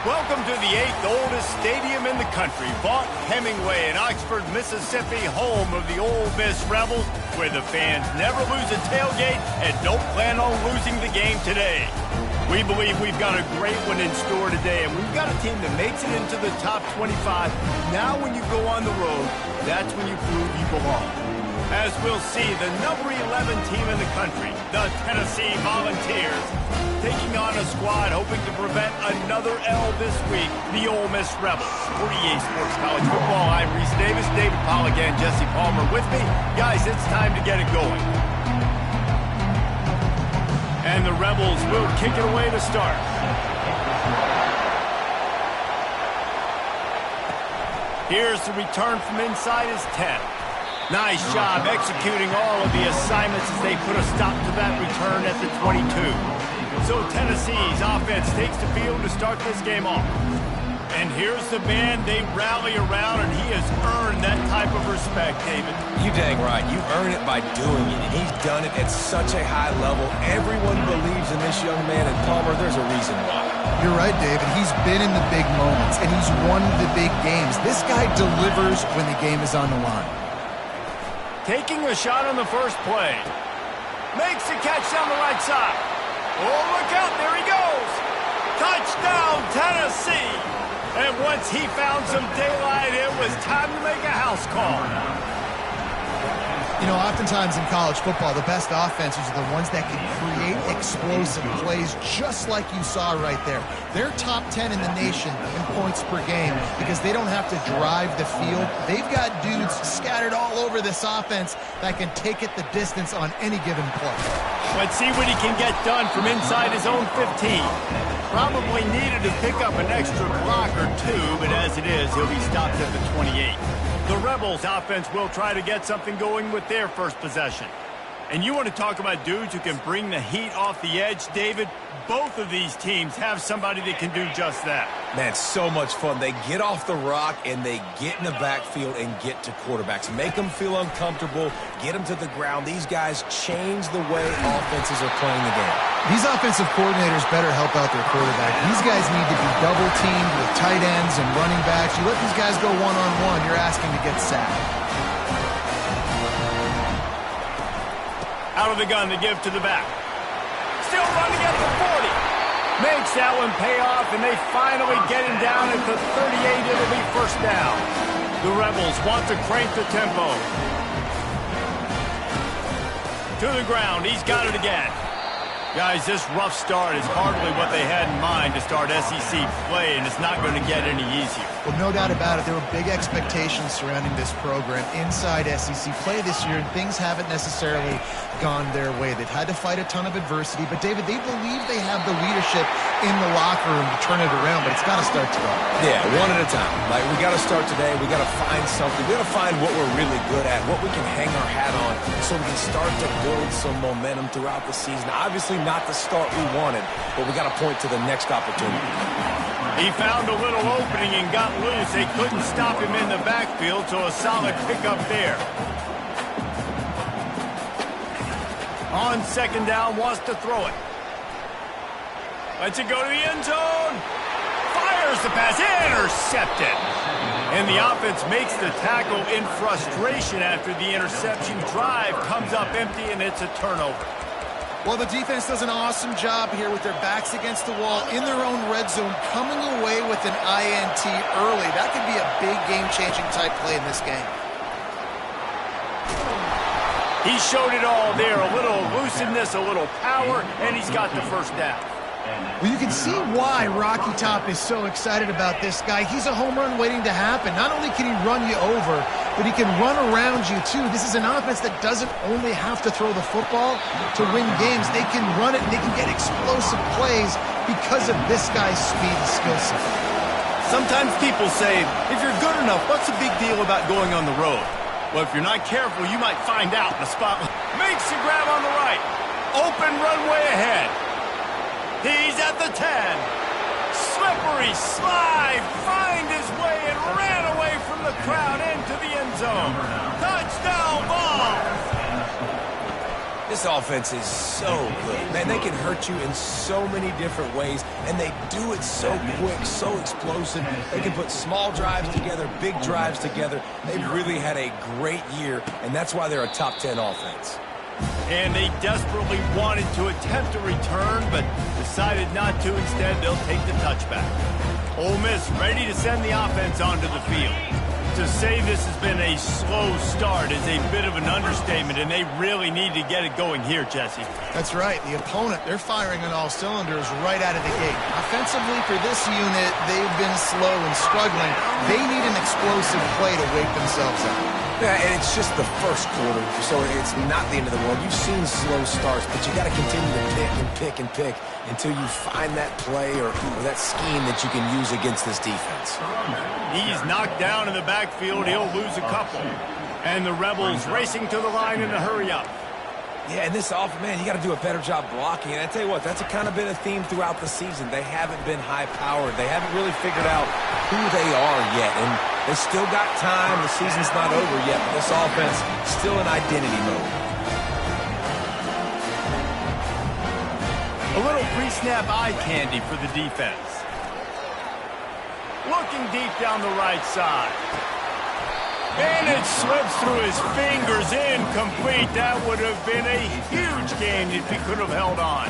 Welcome to the 8th oldest stadium in the country, Vaught Hemingway in Oxford, Mississippi, home of the Ole Miss Rebels, where the fans never lose a tailgate and don't plan on losing the game today. We believe we've got a great one in store today, and we've got a team that makes it into the top 25. Now when you go on the road, that's when you prove you belong. As we'll see, the number 11 team in the country, the Tennessee Volunteers, taking on a squad hoping to prevent another L this week, the Ole Miss Rebels. For EA Sports College Football, I'm Reese Davis, David Pollack, and Jesse Palmer with me. Guys, it's time to get it going. And the Rebels will kick it away to start. Here's the return from inside his 10. Nice job executing all of the assignments as they put a stop to that return at the 22. So Tennessee's offense takes the field to start this game off. And here's the man they rally around, and he has earned that type of respect, David. You dang right. You earn it by doing it, and he's done it at such a high level. Everyone believes in this young man, and Palmer, there's a reason why. You're right, David. He's been in the big moments, and he's won the big games. This guy delivers when the game is on the line. Taking a shot on the first play. Makes the catch down the right side. Oh, look out, there he goes. Touchdown, Tennessee. And once he found some daylight, it was time to make a house call. You know, oftentimes in college football, the best offenses are the ones that can create explosive plays just like you saw right there. They're top 10 in the nation in points per game because they don't have to drive the field. They've got dudes scattered all over this offense that can take it the distance on any given play. Let's see what he can get done from inside his own 15. Probably needed to pick up an extra block or two, but as it is, he'll be stopped at the 28. The Rebels offense will try to get something going with their first possession. And you want to talk about dudes who can bring the heat off the edge, David? Both of these teams have somebody that can do just that. Man, so much fun. They get off the rock, and they get in the backfield and get to quarterbacks. Make them feel uncomfortable, get them to the ground. These guys change the way offenses are playing the game. These offensive coordinators better help out their quarterback. These guys need to be double-teamed with tight ends and running backs. You let these guys go one-on-one, you're asking to get sacked. Out of the gun to give to the back. Still running at the 40. Makes that one pay off, and they finally get him down at the 38. It'll be first down. The Rebels want to crank the tempo. To the ground. He's got it again. Guys, this rough start is hardly what they had in mind to start SEC play, and it's not going to get any easier. Well, no doubt about it. There were big expectations surrounding this program inside SEC play this year, and things haven't necessarily gone their way. They've had to fight a ton of adversity, but, David, they believe they have the leadership in the locker room to turn it around, but it's got to start today. Yeah, one at a time. Like, we got to start today. We got to find something. We got to find what we're really good at, what we can hang our hat on, so we can start to build some momentum throughout the season. Obviously, not the start we wanted, but we got to point to the next opportunity. He found a little opening and got loose. They couldn't stop him in the backfield, so a solid pickup there. On second down, wants to throw it. Lets it go to the end zone. Fires the pass. Intercepted. And the offense makes the tackle in frustration after the interception. Drive comes up empty, and it's a turnover. Well, the defense does an awesome job here with their backs against the wall in their own red zone, coming away with an INT early. That could be a big game-changing type play in this game. He showed it all there, a little elusiveness, a little power, and he's got the first down. Well, you can see why Rocky Top is so excited about this guy. He's a home run waiting to happen. Not only can he run you over, but he can run around you, too. This is an offense that doesn't only have to throw the football to win games. They can run it, and they can get explosive plays because of this guy's speed and skill set. Sometimes people say, if you're good enough, what's the big deal about going on the road? Well, if you're not careful, you might find out in the spotlight. Makes the grab on the right. Open runway ahead. He's at the 10. Slippery slide. Find his way and ran away from the crowd into the end zone. Touchdown ball. This offense is so good. Man, they can hurt you in so many different ways, and they do it so quick, so explosive. They can put small drives together, big drives together. They've really had a great year, and that's why they're a top 10 offense. And they desperately wanted to attempt a return, but decided not to. Instead, they'll take the touchback. Ole Miss ready to send the offense onto the field. To say this has been a slow start is a bit of an understatement, and they really need to get it going here, Jesse. That's right. The opponent, they're firing on all cylinders right out of the gate. Offensively, for this unit, they've been slow and struggling. They need an explosive play to wake themselves up. Yeah, and it's just the first quarter, so it's not the end of the world. You've seen slow starts, but you got to continue to pick and pick and pick until you find that play or that scheme that you can use against this defense. He's knocked down in the backfield. He'll lose a couple. And the Rebels racing to the line in a hurry-up. Yeah, and this offense, man, you got to do a better job blocking. And I tell you what, that's kind of been a theme throughout the season. They haven't been high-powered. They haven't really figured out who they are yet. And they still got time. The season's not over yet, but this offense still in identity mode. A little pre-snap eye candy for the defense. Looking deep down the right side. And it slips through his fingers, incomplete. That would have been a huge gain if he could have held on.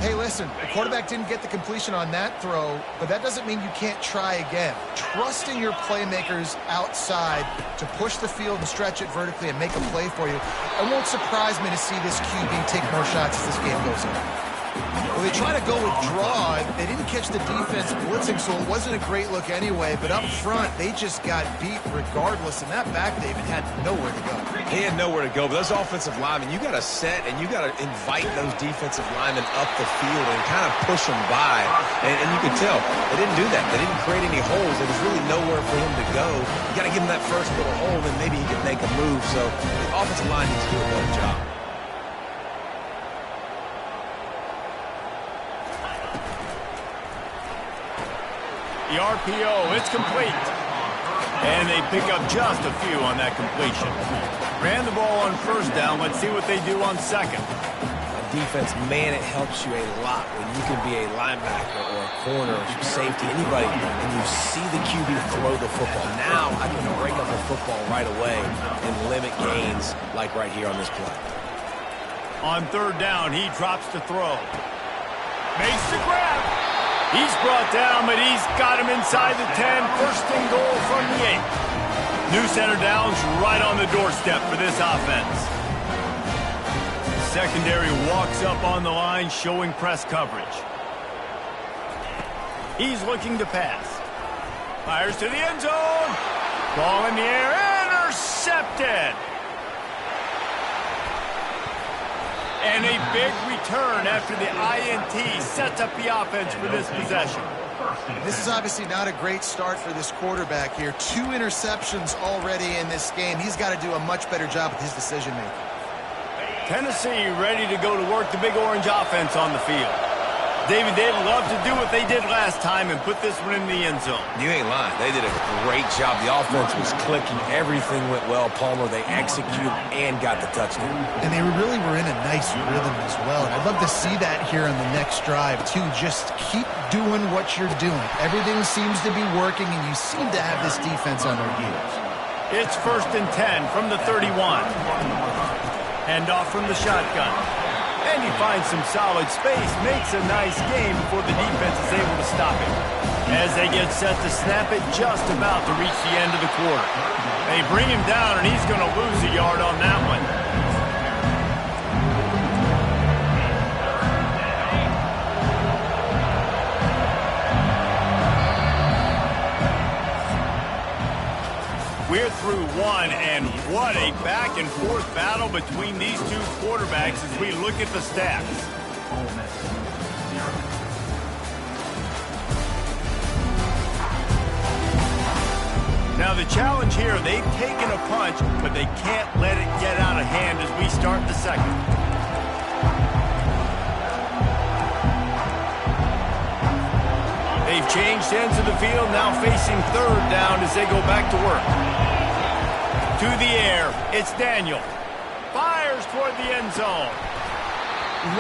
Hey, listen, the quarterback didn't get the completion on that throw, but that doesn't mean you can't try again. Trusting your playmakers outside to push the field and stretch it vertically and make a play for you. It won't surprise me to see this QB take more shots as this game goes on. Well, they try to go with draw. They didn't catch the defense blitzing, so it wasn't a great look anyway. But up front, they just got beat regardless. And that back, David, had nowhere to go. He had nowhere to go. But those offensive linemen, you got to set and you got to invite those defensive linemen up the field and kind of push them by. And you can tell they didn't do that. They didn't create any holes. There was really nowhere for him to go. You got to give him that first little hole, and maybe he can make a move. So the offensive line needs to do a better job. The RPO, it's complete. And they pick up just a few on that completion. Ran the ball on first down. Let's see what they do on second. Defense, man, it helps you a lot when you can be a linebacker or a corner or safety, anybody, and you see the QB throw the football. Now I can break up the football right away and limit gains like right here on this play. On third down, he drops the throw. Makes the grab. He's brought down, but he's got him inside the 10. First and goal from the 8. New center downs right on the doorstep for this offense. Secondary walks up on the line, showing press coverage. He's looking to pass. Fires to the end zone. Ball in the air, intercepted. And a big return after the INT sets up the offense for this possession. This is obviously not a great start for this quarterback here. 2 interceptions already in this game. He's got to do a much better job with his decision-making. Tennessee ready to go to work the Big Orange offense on the field. David, they'd love to do what they did last time and put this one in the end zone. You ain't lying. They did a great job. The offense was clicking. Everything went well. Palmer, they executed and got the touchdown. And they really were in a nice rhythm as well. And I'd love to see that here on the next drive, too. Just keep doing what you're doing. Everything seems to be working, and you seem to have this defense on their heels. It's first and 10 from the 31. Hand off from the shotgun. And he finds some solid space, makes a nice game before the defense is able to stop it. As they get set to snap it, just about to reach the end of the quarter. They bring him down, and he's going to lose a yard on that one. We're through one, and what a back-and-forth battle between these two quarterbacks as we look at the stats. Now the challenge here, they've taken a punch, but they can't let it get out of hand as we start the second. They've changed ends of the field, now facing third down as they go back to work. To the air, it's Daniel. Fires fires toward the end zone.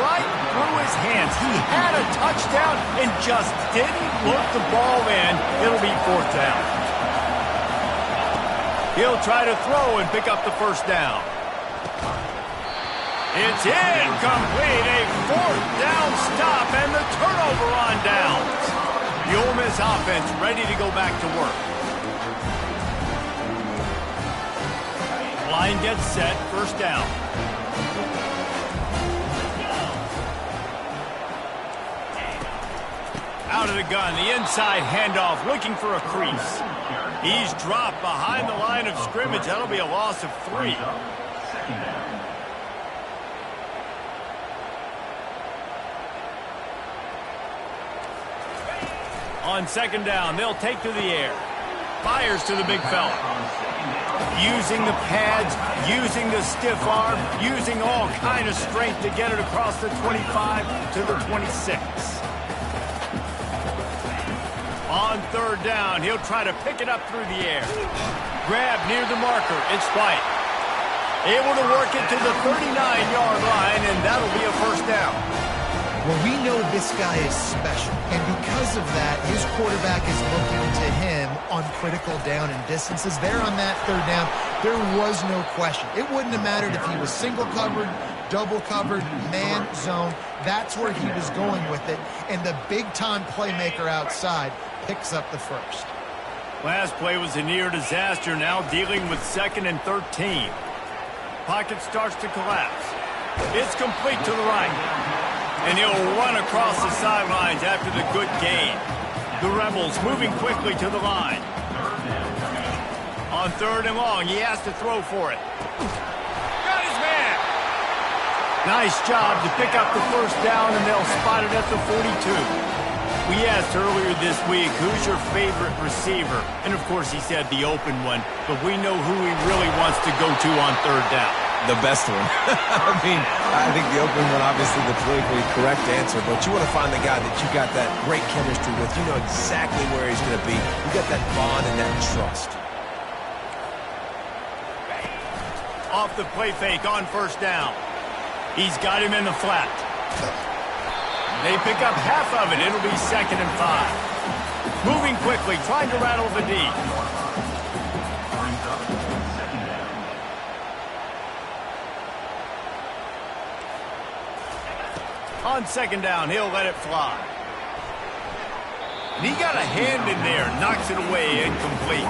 Right through his hands. He had a touchdown and just didn't look the ball in. It'll be 4th down. He'll try to throw and pick up the first down. It's incomplete. A 4th down stop and the turnover on downs. The Ole Miss offense ready to go back to work. Line gets set, 1st down. Out of the gun, the inside handoff, looking for a crease. He's dropped behind the line of scrimmage. That'll be a loss of 3. On 2nd down, they'll take to the air. Fires to the big fella. Using the pads, using the stiff arm, using all kind of strength to get it across the 25 to the 26. On 3rd down, he'll try to pick it up through the air. Grab near the marker. It's White. Able to work it to the 39-yard line, and that'll be a 1st down. Well, we know this guy is special, and because of that, his quarterback is looking to him on critical down and distances. There on that 3rd down, there was no question. It wouldn't have mattered if he was single covered, double covered, man zone. That's where he was going with it, and the big-time playmaker outside picks up the 1st. Last play was a near disaster, now dealing with 2nd and 13. Pocket starts to collapse. It's complete to the right. And he'll run across the sidelines after the good gain. The Rebels moving quickly to the line. On 3rd and long, he has to throw for it. Got his man. Nice job to pick up the 1st down, and they'll spot it at the 42. We asked earlier this week, who's your favorite receiver? And, of course, he said the open one, but we know who he really wants to go to on 3rd down. The best one. I think the open one, obviously the politically correct answer, but you want to find the guy that you got that great chemistry with. You know exactly where he's going to be. You got that bond and that trust. Off the play fake on 1st down. He's got him in the flat. They pick up half of it. It'll be 2nd and 5. Moving quickly, trying to rattle the D. On 2nd down, he'll let it fly. And he got a hand in there, knocks it away, incomplete.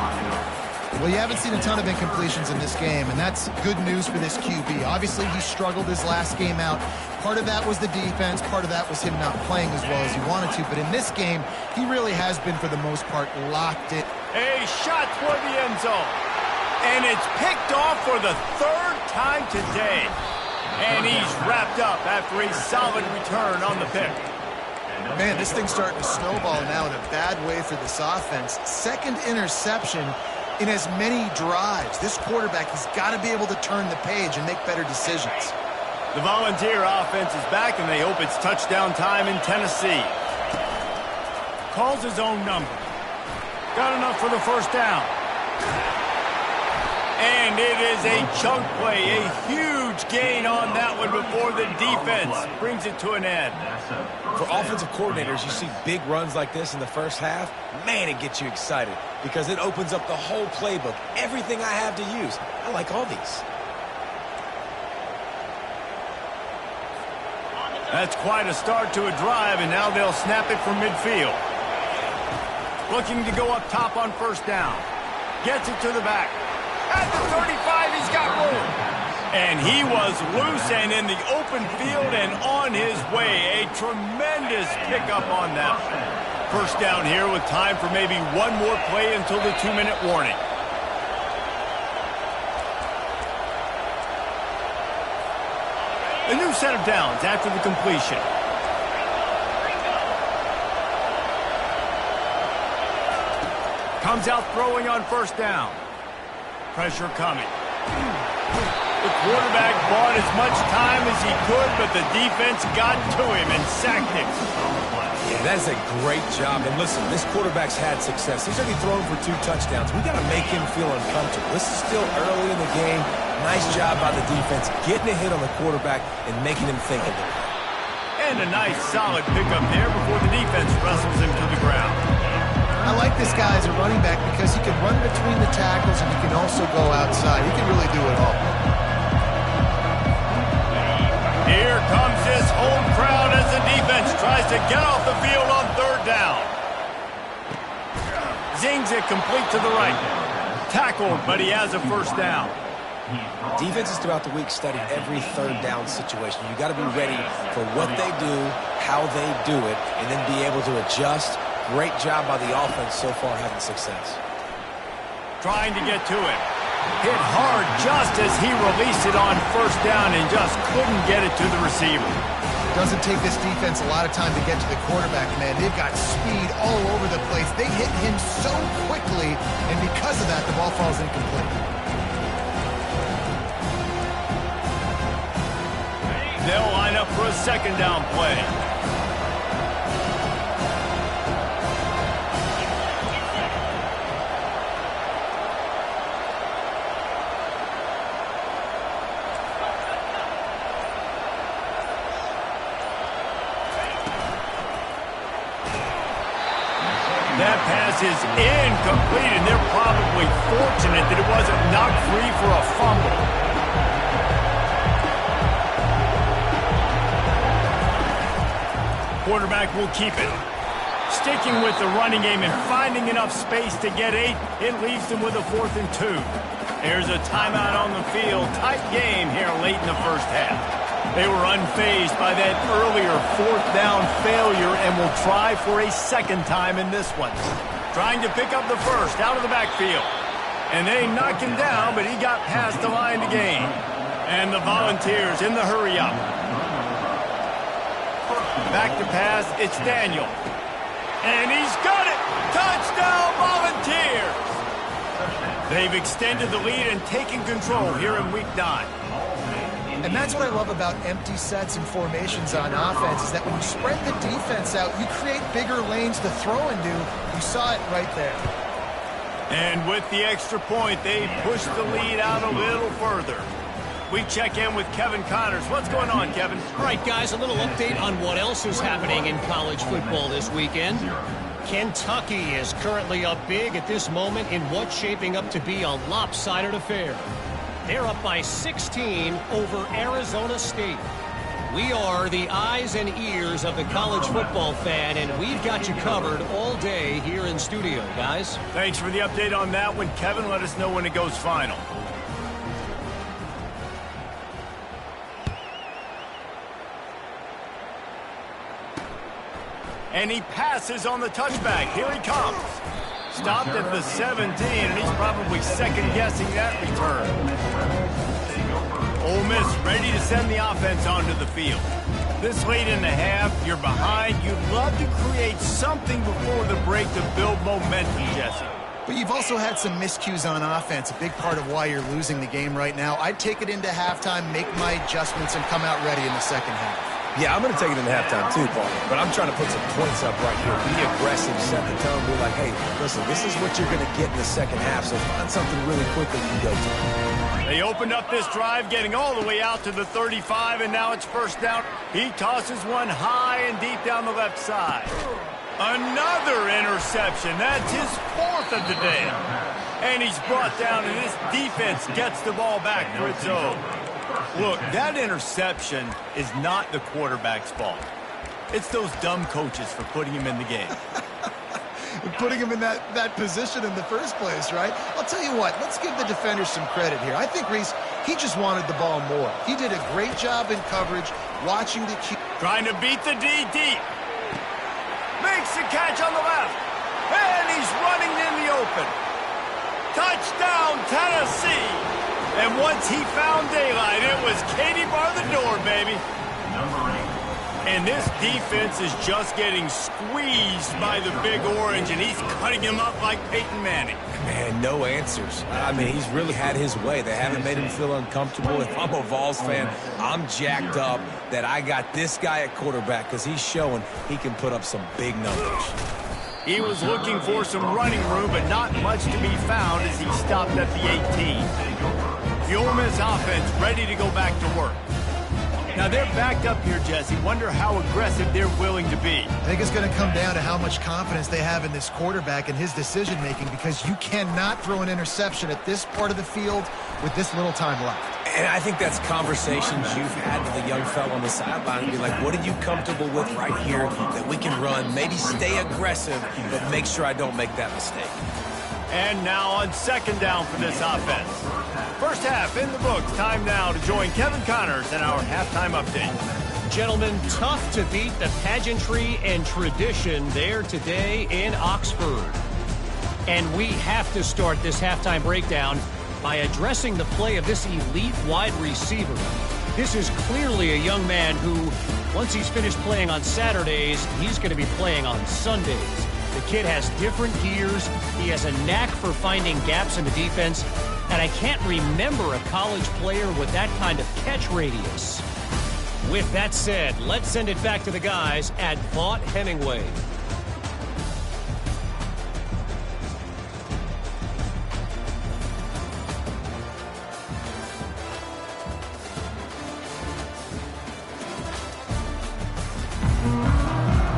Well, you haven't seen a ton of incompletions in this game, and that's good news for this QB. Obviously, he struggled his last game out. Part of that was the defense. Part of that was him not playing as well as he wanted to. But in this game, he really has been, for the most part, locked in. A shot toward the end zone. And it's picked off for the 3rd time today. And he's wrapped up after a solid return on the pick. Man, this thing's starting to snowball now in a bad way for this offense. 2nd interception in as many drives. This quarterback has got to be able to turn the page and make better decisions. The Volunteer offense is back, and they hope it's touchdown time in Tennessee. Calls his own number. Got enough for the 1st down. And it is a chunk play, a huge gain on that one before the defense brings it to an end. For offensive coordinators, you see big runs like this in the 1st half, man, it gets you excited because it opens up the whole playbook, everything I have to use. I like all these. That's quite a start to a drive, and now they'll snap it from midfield. Looking to go up top on 1st down. Gets it to the back. At the 35, he's got room. And he was loose and in the open field and on his way. A tremendous pickup on that one. 1st down here with time for maybe one more play until the 2-minute warning. A new set of downs after the completion. Comes out throwing on 1st down. Pressure coming. The quarterback bought as much time as he could, but the defense got to him and sacked him. That's a great job. And listen, this quarterback's had success. He's already thrown for 2 touchdowns. We got to make him feel uncomfortable. This is still early in the game. Nice job by the defense, getting a hit on the quarterback and making him think a little. And a nice, solid pickup there before the defense wrestles him to the ground. I like this guy as a running back because he can run between the tackles and he can also go outside. He can really do it all. Here comes this home crowd as the defense tries to get off the field on 3rd down. Zings it complete to the right. Tackled, but he has a 1st down. Defenses throughout the week study every 3rd down situation. You got to be ready for what they do, how they do it, and then be able to adjust. Great job by the offense so far having success. Trying to get to it. Hit hard just as he released it on 1st down and just couldn't get it to the receiver. Doesn't take this defense a lot of time to get to the quarterback, man. They've got speed all over the place. They hit him so quickly, and because of that, the ball falls incomplete. They'll line up for a 2nd down play. That pass is incomplete, and they're probably fortunate that it wasn't knocked free for a fumble. Quarterback will keep it. Sticking with the running game and finding enough space to get 8, it leaves them with a 4th and 2. There's a timeout on the field. Tight game here late in the 1st half. They were unfazed by that earlier 4th down failure and will try for a 2nd time in this one. Trying to pick up the 1st out of the backfield. And they knocked him down, but he got past the line to gain. And the Volunteers in the hurry-up. Back to pass, it's Daniel. And he's got it! Touchdown, Volunteers! They've extended the lead and taken control here in Week 9. And that's what I love about empty sets and formations on offense is that when you spread the defense out, you create bigger lanes to throw into. You saw it right there. And with the extra point, they push the lead out a little further. We check in with Kevin Connors. What's going on, Kevin? All right, guys, a little update on what else is happening in college football this weekend. Kentucky is currently up big at this moment in what's shaping up to be a lopsided affair. They're up by 16 over Arizona State. We are the eyes and ears of the college football fan, and we've got you covered all day here in studio, guys. Thanks for the update on that one, Kevin. Let us know when it goes final. And he passes on the touchback. Here he comes. Stopped at the 17, and he's probably second-guessing that return. Ole Miss ready to send the offense onto the field. This late in the half, you're behind. You'd love to create something before the break to build momentum, Jesse. But you've also had some miscues on offense, a big part of why you're losing the game right now. I'd take it into halftime, make my adjustments, and come out ready in the 2nd half. Yeah, I'm going to take it in halftime too, Paul. But I'm trying to put some points up right here. Be aggressive, set the tone, be like, hey, listen, this is what you're going to get in the 2nd half, so find something really quick that you can go to. They opened up this drive, getting all the way out to the 35, and now it's 1st down. He tosses one high and deep down the left side. Another interception. That's his 4th of the day. And he's brought down, and this defense gets the ball back for its own. Look, that interception is not the quarterback's fault. It's those dumb coaches for putting him in the game. Putting him in that position in the first place, right? I'll tell you what, let's give the defenders some credit here. I think Reese, he just wanted the ball more. He did a great job in coverage, watching the Q. Trying to beat the D deep. Makes the catch on the left. And he's running in the open. Touchdown, Tennessee. And once he found daylight, it was Katie bar the door, baby. And this defense is just getting squeezed by the Big Orange, and he's cutting him up like Peyton Manning. Man, no answers. I mean, he's really had his way. They haven't made him feel uncomfortable. If I'm a Vols fan, I'm jacked up that I got this guy at quarterback because he's showing he can put up some big numbers. He was looking for some running room, but not much to be found as he stopped at the 18. The Ole Miss offense ready to go back to work. Now they're backed up here, Jesse. Wonder how aggressive they're willing to be. I think it's going to come down to how much confidence they have in this quarterback and his decision-making, because you cannot throw an interception at this part of the field with this little time left. And I think that's conversations you've had with a young fella on the sideline and be like, what are you comfortable with right here that we can run? Maybe stay aggressive, but make sure I don't make that mistake. And now on second down for this offense. First half in the books. Time now to join Kevin Connors in our halftime update. Gentlemen, tough to beat the pageantry and tradition there today in Oxford. And we have to start this halftime breakdown by addressing the play of this elite wide receiver. This is clearly a young man who, once he's finished playing on Saturdays, he's going to be playing on Sundays. The kid has different gears. He has a knack for finding gaps in the defense. And I can't remember a college player with that kind of catch radius. With that said, let's send it back to the guys at Vaught-Hemingway.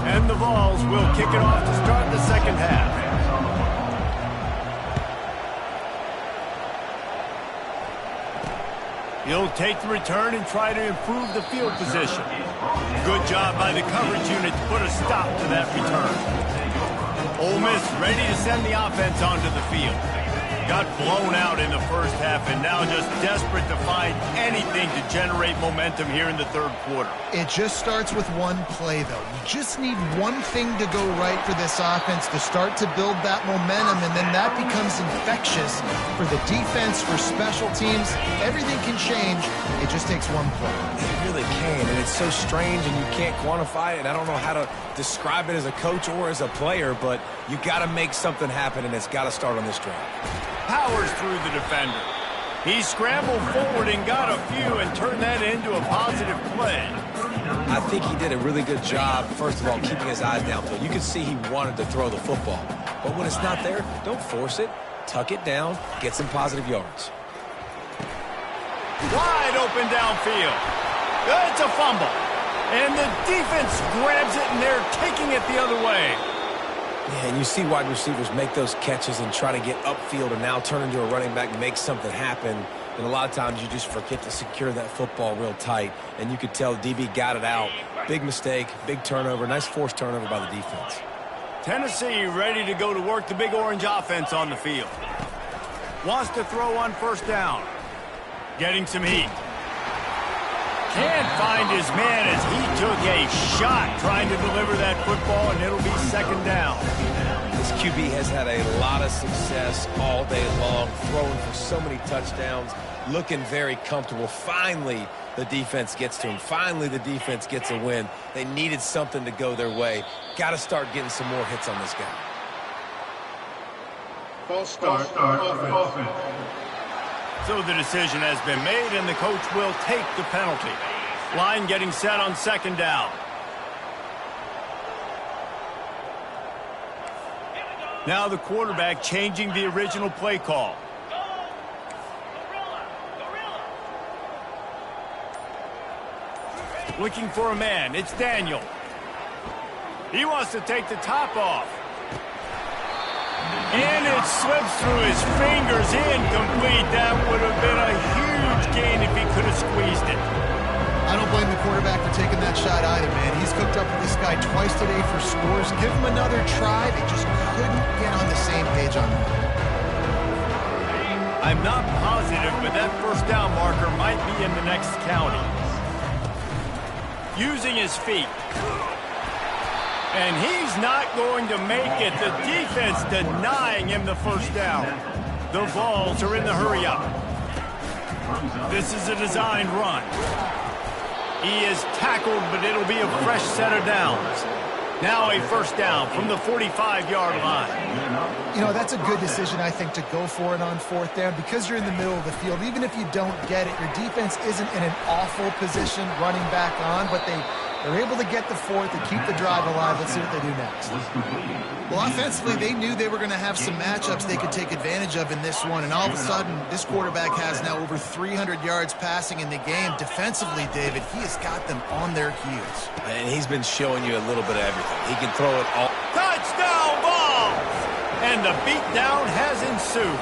And the Vols will kick it off to start the second half. He'll take the return and try to improve the field position. Good job by the coverage unit to put a stop to that return. Ole Miss ready to send the offense onto the field. Got blown out in the first half and now just desperate to find anything to generate momentum here in the third quarter. It just starts with one play, though. You just need one thing to go right for this offense to start to build that momentum, and then that becomes infectious for the defense, for special teams. Everything can change. It just takes one play. It really can, and it's so strange, and you can't quantify it, and I don't know how to describe it as a coach or as a player, but you got to make something happen, and it's got to start on this drive. Powers through the defender. He scrambled forward and got a few and turned that into a positive play. I think he did a really good job, first of all, keeping his eyes downfield. You could see he wanted to throw the football. But when it's not there, don't force it. Tuck it down, get some positive yards. Wide open downfield. It's a fumble. And the defense grabs it, and they're taking it the other way. Yeah, and you see wide receivers make those catches and try to get upfield and now turn into a running back and make something happen. And a lot of times you just forget to secure that football real tight. And you could tell DB got it out. Big mistake, big turnover, nice forced turnover by the defense. Tennessee ready to go to work the Big Orange offense on the field. Wants to throw on first down. Getting some heat. Can't find his man as he took a shot trying to deliver that football, and it'll be second down. This QB has had a lot of success all day long, throwing for so many touchdowns, looking very comfortable. Finally, the defense gets to him. Finally, the defense gets a win. They needed something to go their way. Got to start getting some more hits on this guy. False start offense. So the decision has been made, and the coach will take the penalty. Line getting set on second down. Now the quarterback changing the original play call. Looking for a man. It's Daniel. He wants to take the top off. And it slips through his fingers, incomplete. That would have been a huge gain if he could have squeezed it. I don't blame the quarterback for taking that shot either, man. He's cooked up with this guy twice today for scores. Give him another try. They just couldn't get on the same page on that. I'm not positive, but that first down marker might be in the next county. Using his feet. And he's not going to make it. The defense denying him the first down. The Vols are in the hurry-up. This is a designed run. He is tackled, but it'll be a fresh set of downs. Now a first down from the 45-yard line. You know, that's a good decision, I think, to go for it on fourth down because you're in the middle of the field. Even if you don't get it, your defense isn't in an awful position running back on, but they're able to get the fourth and keep the drive alive. Let's see what they do next. Well, offensively, they knew they were going to have some matchups they could take advantage of in this one, and all of a sudden, this quarterback has now over 300 yards passing in the game. Defensively, David, he has got them on their heels. And he's been showing you a little bit of everything. He can throw it all. Touchdown ball! And the beatdown has ensued.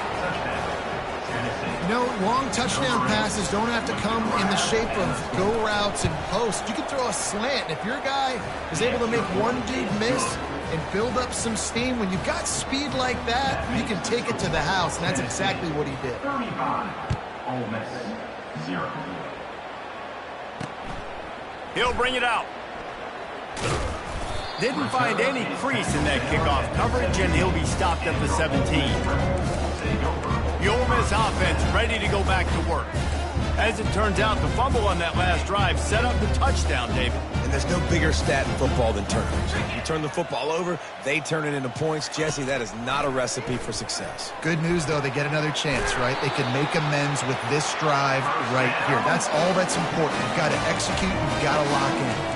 You know, long touchdown passes don't have to come in the shape of go routes and posts. You can throw a slant. If your guy is able to make one dude miss and build up some steam, when you've got speed like that, you can take it to the house, and that's exactly what he did. 35. Ole Miss, 0. He'll bring it out. Didn't find any crease in that kickoff coverage, and he'll be stopped at the 17. The Ole Miss offense ready to go back to work. As it turns out, the fumble on that last drive set up the touchdown, David. And there's no bigger stat in football than turnovers. You turn the football over, they turn it into points. Jesse, that is not a recipe for success. Good news, though, they get another chance, right? They can make amends with this drive right here. That's all that's important. You've got to execute, you've got to lock in.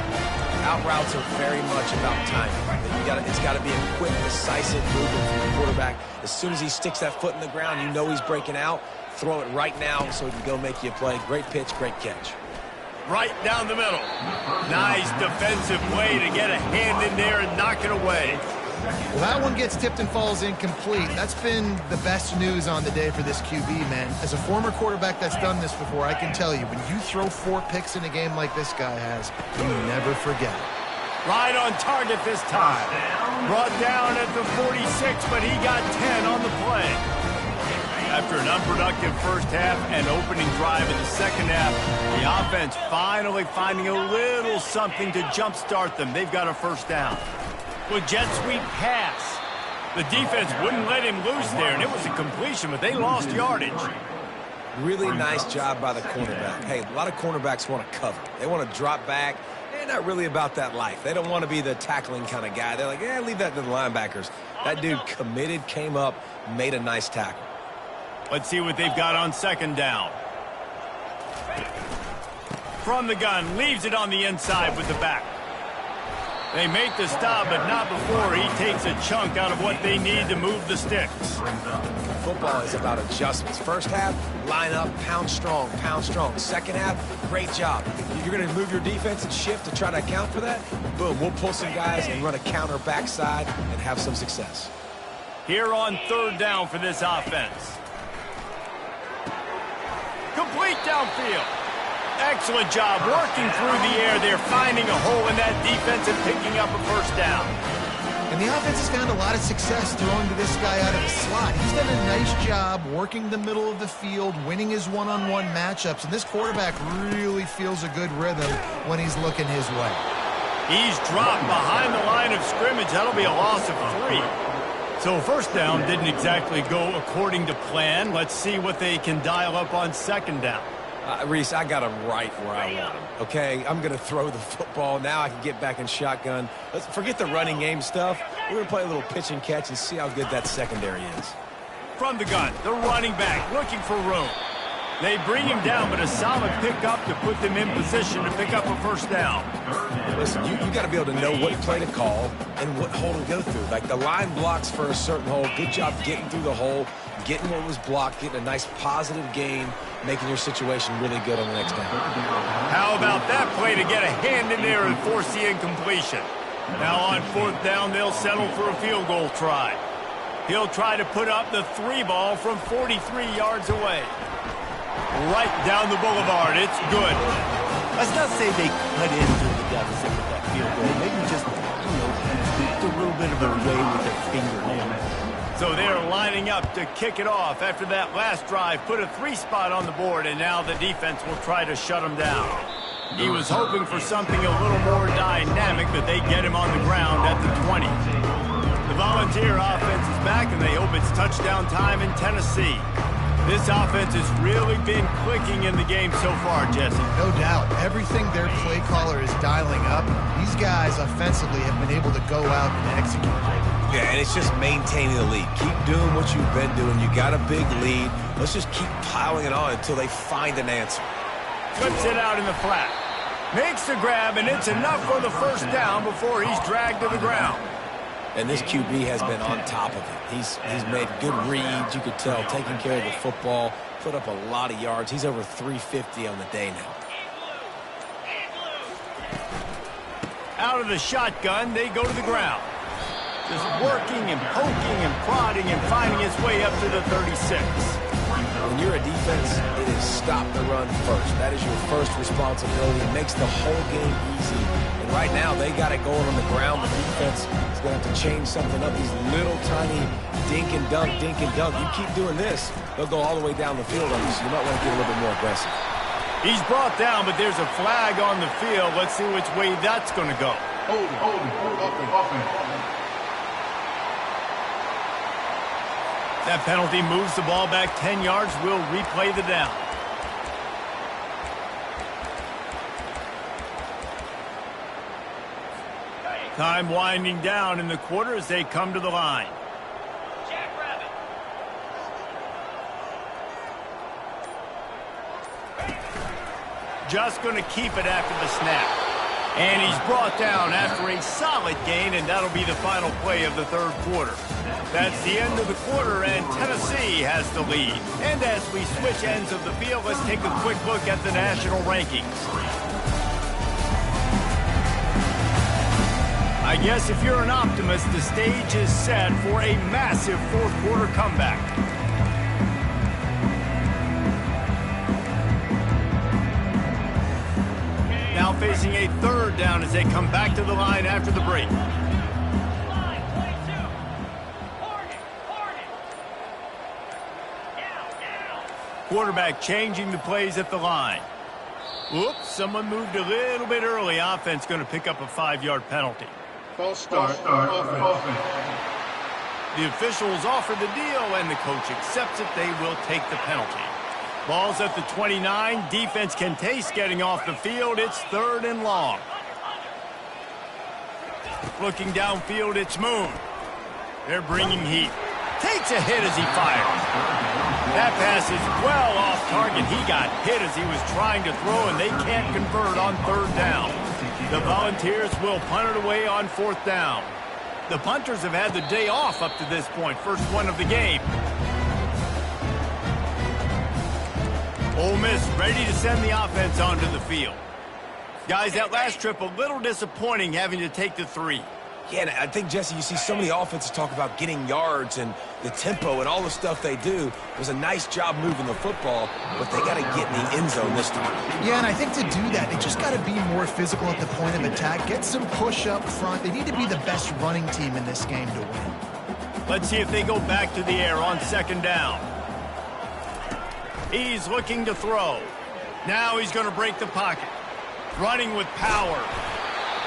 Out routes are very much about timing. It's got to be a quick, decisive movement from the quarterback. As soon as he sticks that foot in the ground, you know he's breaking out. Throw it right now so he can go make you a play. Great pitch, great catch. Right down the middle. Nice defensive way to get a hand in there and knock it away. Well, that one gets tipped and falls incomplete. That's been the best news on the day for this QB, man. As a former quarterback that's done this before, I can tell you, when you throw 4 picks in a game like this guy has, you never forget it. Right on target this time. Brought down at the 46, but he got 10 on the play. After an unproductive first half and opening drive in the second half, the offense finally finding a little something to jumpstart them. They've got a first down. With jet sweep pass. The defense wouldn't let him loose there, and it was a completion, but they lost yardage. Really nice job by the cornerback. Hey, a lot of cornerbacks want to cover. They want to drop back. They're not really about that life. They don't want to be the tackling kind of guy. They're like, yeah, leave that to the linebackers. That dude committed, came up, made a nice tackle. Let's see what they've got on second down. From the gun, leaves it on the inside with the back. They make the stop, but not before he takes a chunk out of what they need to move the sticks. Football is about adjustments. First half, line up, pound strong, pound strong. Second half, great job. You're going to move your defense and shift to try to account for that. Boom, we'll pull some guys and run a counter backside and have some success. Here on third down for this offense. Complete downfield. Excellent job working through the air there, finding a hole in that defense and picking up a first down. And the offense has found a lot of success throwing to this guy out of the slot. He's done a nice job working the middle of the field, winning his one-on-one matchups, and this quarterback really feels a good rhythm when he's looking his way. He's dropped behind the line of scrimmage. That'll be a loss of 3. So first down didn't exactly go according to plan. Let's see what they can dial up on second down. Reese, I got him right where I want him. Okay, I'm going to throw the football. Now I can get back in shotgun. Let's forget the running game stuff. We're going to play a little pitch and catch and see how good that secondary is. From the gun, the running back looking for room. They bring him down, but a solid pickup to put them in position to pick up a first down. Listen, you got to be able to know what play to call and what hole to go through. Like the line blocks for a certain hole. Good job getting through the hole, getting what was blocked, getting a nice positive gain, making your situation really good on the next down. How about that play to get a hand in there and force the incompletion? Now on fourth down, they'll settle for a field goal try. He'll try to put up the 3 ball from 43 yards away. Right down the boulevard. It's good. Let's not say they cut into the deficit with that field goal. Maybe just, a little bit of a way with their fingernail. So they're lining up to kick it off after that last drive. Put a 3 spot on the board, and now the defense will try to shut him down. He was hoping for something a little more dynamic, but they get him on the ground at the 20. The Volunteer offense is back, and they hope it's touchdown time in Tennessee. This offense has really been clicking in the game so far, Jesse. No doubt. Everything their play caller is dialing up, these guys offensively have been able to go out and execute. Yeah, and it's just maintaining the lead. Keep doing what you've been doing. You got a big lead. Let's just keep piling it on until they find an answer. Flips it out in the flat. Makes the grab, and it's enough for the first down before he's dragged to the ground. And this QB has been on top of it. He's made good reads, you could tell, taking care of the football, put up a lot of yards. He's over 350 on the day now. Out of the shotgun, they go to the ground. Just working and poking and prodding and finding his way up to the 36. When you're a defense, it is stop the run first. That is your first responsibility. It makes the whole game easy. And right now, they got it going on the ground. The defense is going to have to change something up. These little tiny dink and dunk, dink and dunk. You keep doing this, they'll go all the way down the field on you, so you might want to get a little bit more aggressive. He's brought down, but there's a flag on the field. Let's see which way that's going to go. That penalty moves the ball back 10 yards. We'll replay the down. Time winding down in the quarter as they come to the line. Just going to keep it after the snap. And he's brought down after a solid gain, and that'll be the final play of the third quarter. That's the end of the quarter, and Tennessee has the lead. And as we switch ends of the field, let's take a quick look at the national rankings. I guess if you're an optimist, the stage is set for a massive fourth quarter comeback. Now facing a third down as they come back to the line after the break. Quarterback changing the plays at the line. Whoops, someone moved a little bit early. Offense going to pick up a 5-yard penalty. False start. The officials offer the deal, and the coach accepts it. They will take the penalty. Ball's at the 29. Defense can taste getting off the field. It's third and long. Looking downfield, it's Moon. They're bringing heat. Takes a hit as he fires. That pass is well off target. He got hit as he was trying to throw, and they can't convert on third down. The Volunteers will punt it away on fourth down. The punters have had the day off up to this point. First one of the game. Ole Miss ready to send the offense onto the field. Guys, that last trip a little disappointing having to take the 3. Yeah, and I think, Jesse, you see so many offenses talk about getting yards and the tempo and all the stuff they do. It was a nice job moving the football, but they got to get in the end zone this time. Yeah, and I think to do that, they just got to be more physical at the point of attack, get some push up front. They need to be the best running team in this game to win. Let's see if they go back to the air on second down. He's looking to throw. Now he's going to break the pocket. Running with power.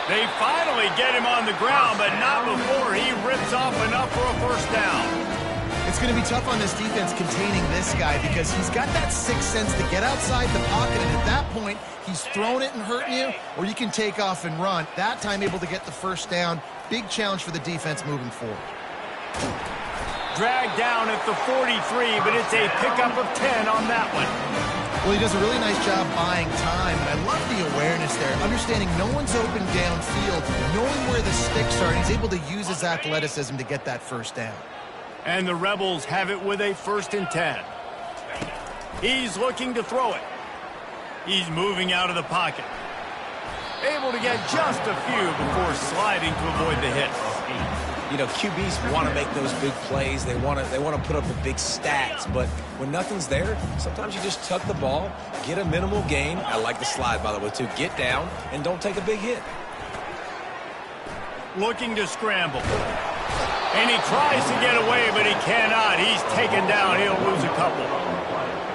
They finally get him on the ground, but not before he rips off enough for a first down. It's going to be tough on this defense containing this guy because he's got that sixth sense to get outside the pocket, and at that point, he's throwing it and hurting you, or you can take off and run. That time able to get the first down. Big challenge for the defense moving forward. Dragged down at the 43, but it's a pickup of 10 on that one. Well, he does a really nice job buying time, and I love the awareness there, understanding no one's open downfield, knowing where the sticks are, and he's able to use his athleticism to get that first down. And the Rebels have it with a 1st and 10. He's looking to throw it. He's moving out of the pocket. Able to get just a few before sliding to avoid the hit. You know, QBs want to make those big plays. They want to put up the big stats. But when nothing's there, sometimes you just tuck the ball, get a minimal gain. I like the slide, by the way, too. Get down and don't take a big hit. Looking to scramble. And he tries to get away, but he cannot. He's taken down. He'll lose a couple.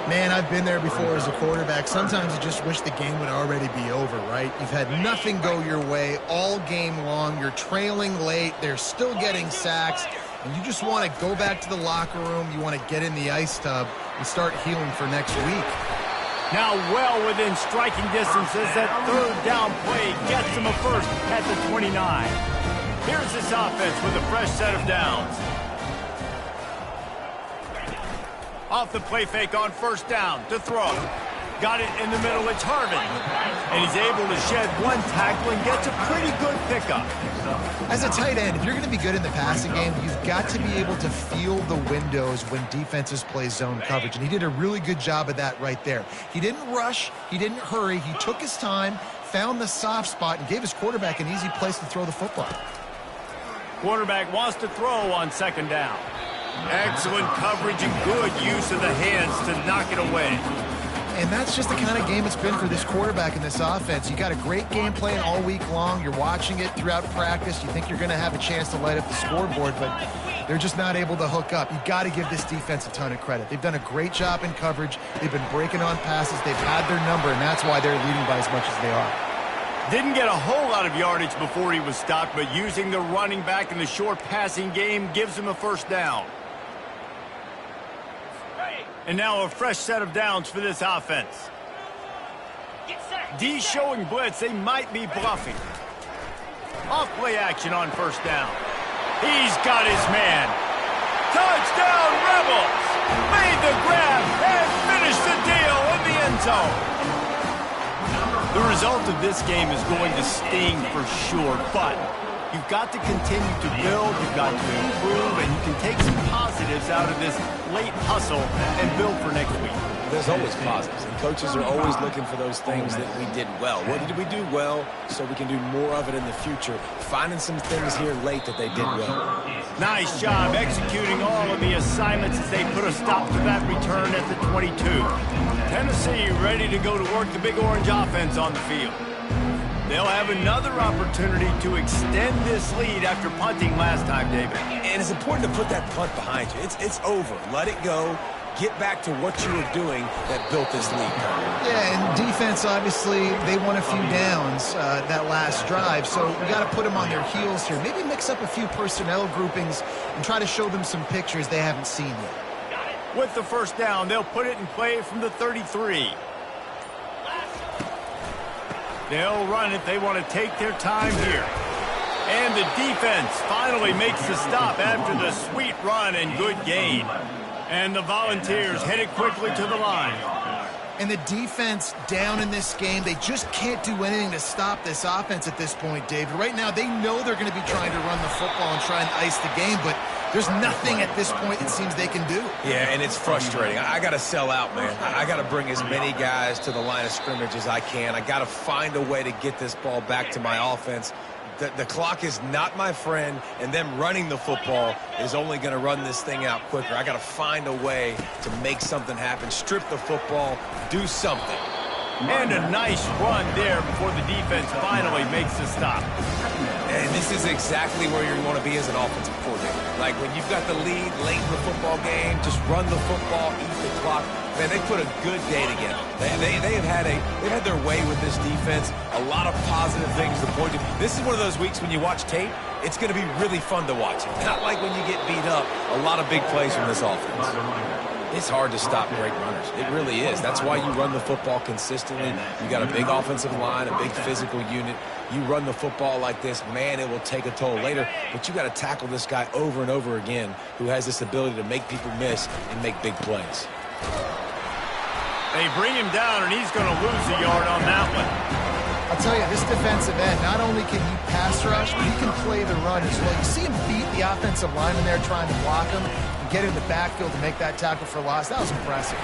Man, I've been there before as a quarterback. Sometimes you just wish the game would already be over, right? You've had nothing go your way all game long. You're trailing late. They're still getting sacks. And you just want to go back to the locker room. You want to get in the ice tub and start healing for next week. Now well within striking distance as that third down play gets him a first at the 29. Here's this offense with a fresh set of downs. Off the play fake on first down to throw. Got it in the middle, it's Harvin. And he's able to shed one tackle and gets a pretty good pickup. As a tight end, if you're going to be good in the passing game, you've got to be able to feel the windows when defenses play zone coverage. And he did a really good job of that right there. He didn't rush, he didn't hurry, he took his time, found the soft spot, and gave his quarterback an easy place to throw the football. Quarterback wants to throw on second down. Excellent coverage and good use of the hands to knock it away. And that's just the kind of game it's been for this quarterback in this offense. You got a great game plan all week long. You're watching it throughout practice. You think you're going to have a chance to light up the scoreboard, but they're just not able to hook up. You got to give this defense a ton of credit. They've done a great job in coverage. They've been breaking on passes. They've had their number, and that's why they're leading by as much as they are. Didn't get a whole lot of yardage before he was stopped, but using the running back in the short passing game gives him a first down. And now a fresh set of downs for this offense. D showing blitz, they might be bluffing. Off play action on first down. He's got his man. Touchdown Rebels! Made the grab and finished the deal in the end zone. The result of this game is going to sting for sure, but you've got to continue to build, you've got to improve, and you can take some positives out of this late hustle and build for next week. There's always positives, and coaches are always looking for those things that we did well. What did we do well so we can do more of it in the future? Finding some things here late that they did well. Nice job executing all of the assignments as they put a stop to that return at the 22. Tennessee ready to go to work the Big Orange offense on the field. They'll have another opportunity to extend this lead after punting last time, David. And it's important to put that punt behind you. It's over. Let it go. Get back to what you were doing that built this lead. Yeah, and defense, obviously, they won a few downs that last drive, so we got to put them on their heels here. Maybe mix up a few personnel groupings and try to show them some pictures they haven't seen yet. With the first down, they'll put it in play from the 33. They'll run it. They want to take their time here. And the defense finally makes the stop after the sweet run and good gain. And the Volunteers headed quickly to the line. And the defense down in this game, they just can't do anything to stop this offense at this point, David. Right now, they know they're going to be trying to run the football and try and ice the game, but there's nothing at this point it seems they can do. Yeah, and it's frustrating. I got to sell out, man. I got to bring as many guys to the line of scrimmage as I can. I got to find a way to get this ball back to my offense. The clock is not my friend, and them running the football is only going to run this thing out quicker. I got to find a way to make something happen, strip the football, do something. And a nice run there before the defense finally makes the stop. And this is exactly where you want to be as an offensive coordinator. Like when you've got the lead late in the football game, just run the football, eat the clock. Man, they put a good day together. They've had their way with this defense. A lot of positive things to point to. This is one of those weeks when you watch tape, it's going to be really fun to watch. Not like when you get beat up. A lot of big plays from this offense. It's hard to stop great runners. It really is. That's why you run the football consistently. You got a big offensive line, a big physical unit. You run the football like this, man, it will take a toll later. But you got to tackle this guy over and over again who has this ability to make people miss and make big plays. They bring him down, and he's going to lose a yard on that one. I'll tell you, this defensive end, not only can he pass rush, but he can play the run as well. You see him beat the offensive lineman there trying to block him and get in the backfield to make that tackle for loss. That was impressive.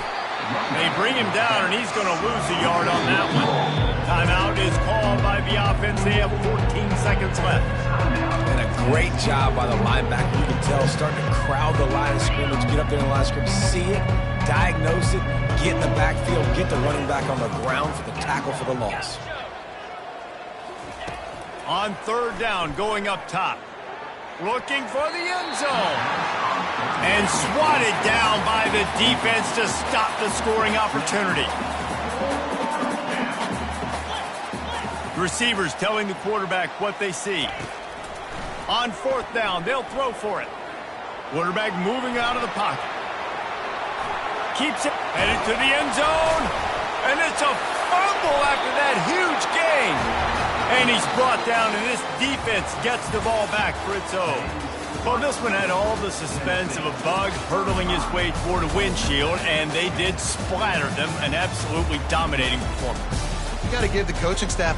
They bring him down, and he's going to lose a yard on that one. Timeout is called by the offense. They have 14 seconds left. And a great job by the linebacker. You can tell, starting to crowd the line of scrimmage, get up there in the line of scrimmage, see it, diagnose it, get in the backfield, get the running back on the ground for the tackle for the loss. On third down, going up top. Looking for the end zone. And swatted down by the defense to stop the scoring opportunity. Receivers telling the quarterback what they see. On fourth down, they'll throw for it. Quarterback moving out of the pocket. keeps it headed to the end zone. And it's a fumble after that huge gain. And he's brought down, and this defense gets the ball back for its own. Well, this one had all the suspense of a bug hurtling his way toward a windshield, and they did splatter them, an absolutely dominating performance. You got to give the coaching staff